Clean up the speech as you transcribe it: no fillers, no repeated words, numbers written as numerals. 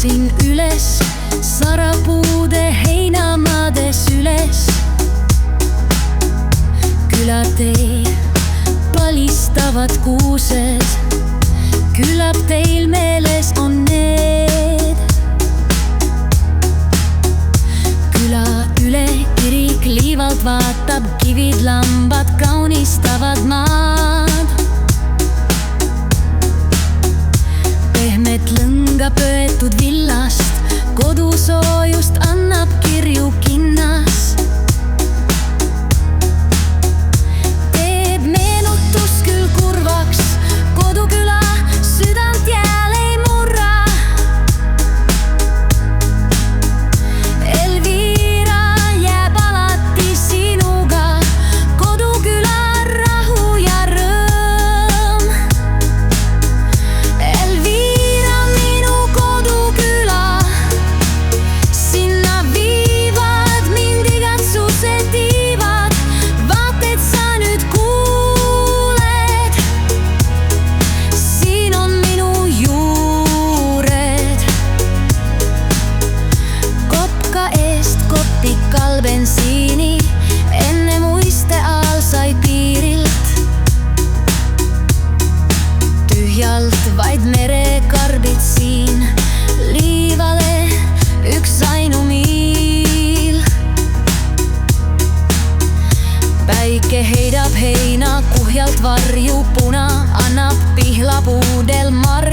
elasin üles sarapuude heinamaades üles. Külatee palistavad kuused, küllap teil meeles on need. Küla üle kirik liivalt vaatab, kivid, lambad kaunistavad maad. Pehmet lõnga pöetud villast, kodusoojust annab kirju kinnas. Teeb meenutus küll kurvaks, koduküla südant jääl ei murra. Elvira jääb alati sinuga, koduküla rahu ja rõõm. Elvira, minu koduküla, sinna viivad mind igatsused tiivad. Vaat et sa nüüd kuuled, siin on minu juured. Kopka eest kopikal bensiini, enne muiste all sai piirilt. Tühjalt vaid merekarbid siin, liivale üks ainumiil. Päike heidab heina kuhjalt varju, puna annab pihlapuudel marju.